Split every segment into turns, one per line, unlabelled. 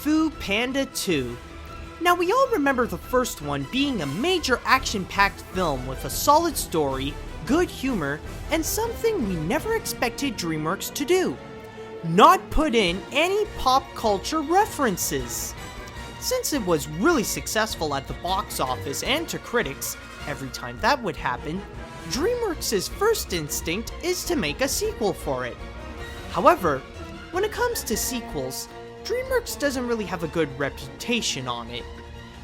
Fu Panda 2. Now we all remember the first one being a major action-packed film with a solid story, good humor, and something we never expected DreamWorks to do: not put in any pop culture references. Since it was really successful at the box office and to critics every time that would happen, DreamWorks' first instinct is to make a sequel for it. However, when it comes to sequels, DreamWorks doesn't really have a good reputation on it.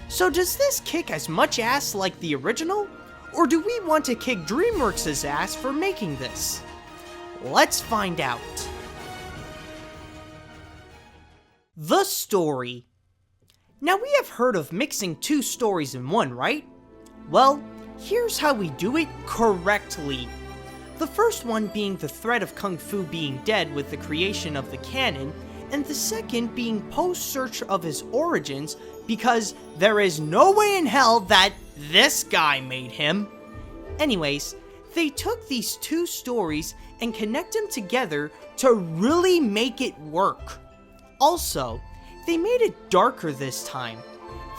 So does this kick as much ass like the original? Or do we want to kick DreamWorks' ass for making this? Let's find out. The story. Now we have heard of mixing two stories in one, right? Well, here's how we do it correctly. The first one being the threat of Kung Fu being dead with the creation of the canon, and the second being Poe's search of his origins because there is no way in hell that this guy made him. Anyways, they took these two stories and connect them together to really make it work. Also, they made it darker this time.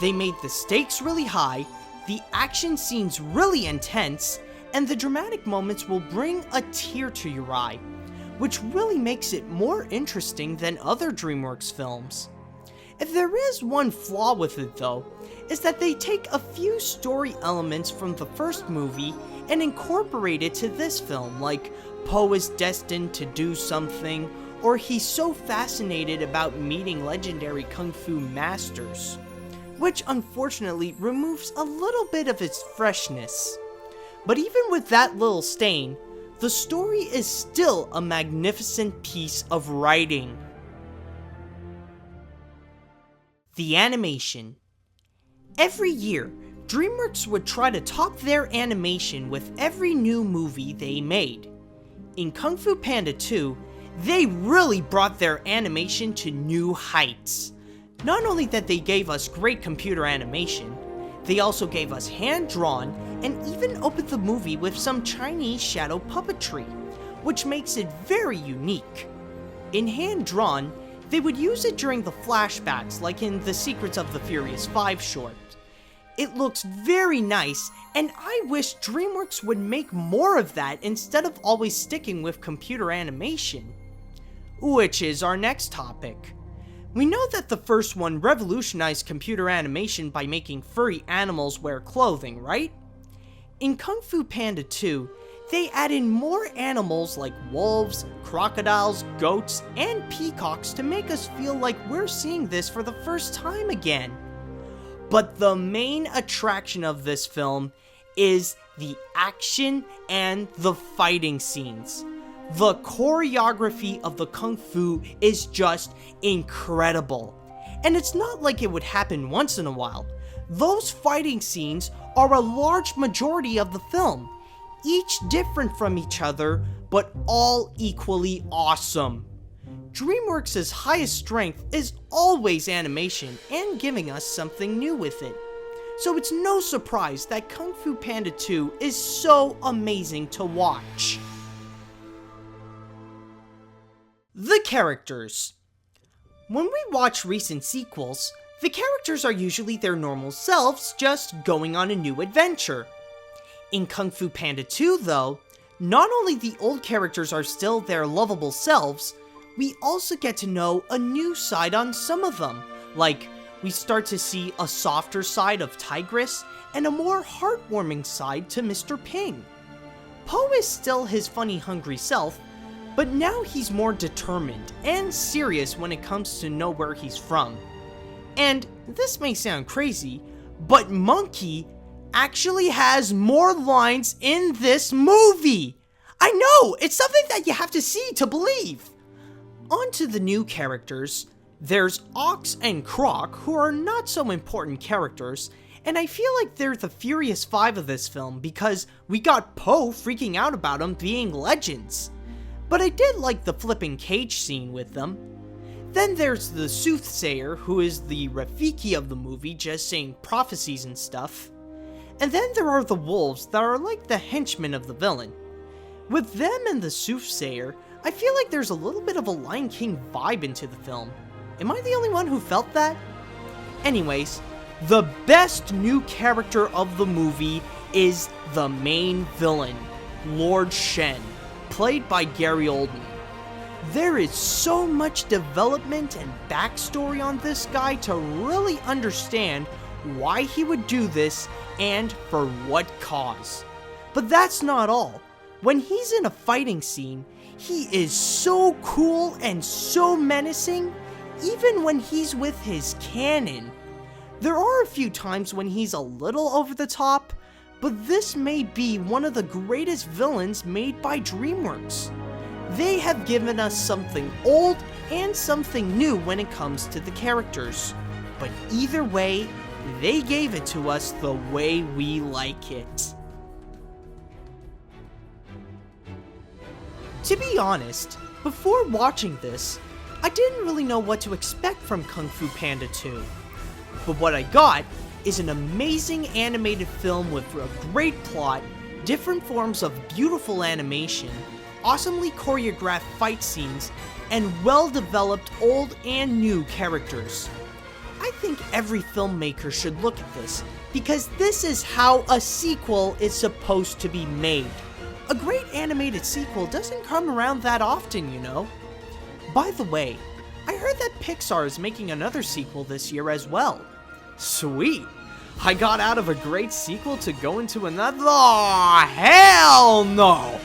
They made the stakes really high, the action scenes really intense, and the dramatic moments will bring a tear to your eye, which really makes it more interesting than other DreamWorks films. If there is one flaw with it though, is that they take a few story elements from the first movie and incorporate it to this film, like Poe is destined to do something, or he's so fascinated about meeting legendary Kung Fu masters, which unfortunately removes a little bit of its freshness. But even with that little stain, the story is still a magnificent piece of writing. The animation. Every year, DreamWorks would try to top their animation with every new movie they made. In Kung Fu Panda 2, they really brought their animation to new heights. Not only that they gave us great computer animation, they also gave us hand-drawn and even opened the movie with some Chinese shadow puppetry, which makes it very unique. In hand-drawn, they would use it during the flashbacks like in the Secrets of the Furious 5 short. It looks very nice, and I wish DreamWorks would make more of that instead of always sticking with computer animation. Which is our next topic. We know that the first one revolutionized computer animation by making furry animals wear clothing, right? In Kung Fu Panda 2, they added more animals like wolves, crocodiles, goats, and peacocks to make us feel like we're seeing this for the first time again. But the main attraction of this film is the action and the fighting scenes. The choreography of the Kung Fu is just incredible. And it's not like it would happen once in a while. Those fighting scenes are a large majority of the film, each different from each other, but all equally awesome. DreamWorks' highest strength is always animation and giving us something new with it. So it's no surprise that Kung Fu Panda 2 is so amazing to watch. The characters. When we watch recent sequels, the characters are usually their normal selves, just going on a new adventure. In Kung Fu Panda 2 though, not only the old characters are still their lovable selves, we also get to know a new side on some of them, like we start to see a softer side of Tigress and a more heartwarming side to Mr. Ping. Poe is still his funny hungry self, but now he's more determined and serious when it comes to know where he's from. And this may sound crazy, but Monkey actually has more lines in this movie! I know, it's something that you have to see to believe! On to the new characters. There's Ox and Croc, who are not so important characters, and I feel like they're the Furious 5 of this film because we got Poe freaking out about them being legends. But I did like the flipping cage scene with them. Then there's the Soothsayer, who is the Rafiki of the movie, just saying prophecies and stuff. And then there are the wolves that are like the henchmen of the villain. With them and the Soothsayer, I feel like there's a little bit of a Lion King vibe into the film. Am I the only one who felt that? Anyways, the best new character of the movie is the main villain, Lord Shen, played by Gary Oldman. There is so much development and backstory on this guy to really understand why he would do this and for what cause. But that's not all. When he's in a fighting scene, he is so cool and so menacing, even when he's with his cannon. There are a few times when he's a little over the top, but this may be one of the greatest villains made by DreamWorks. They have given us something old and something new when it comes to the characters, but either way, they gave it to us the way we like it. To be honest, before watching this, I didn't really know what to expect from Kung Fu Panda 2. But what I got is an amazing animated film with a great plot, different forms of beautiful animation, awesomely choreographed fight scenes, and well-developed old and new characters. I think every filmmaker should look at this, because this is how a sequel is supposed to be made. A great animated sequel doesn't come around that often, you know. By the way, I heard that Pixar is making another sequel this year as well. Sweet! I got out of a great sequel to go into another. Oh, hell no!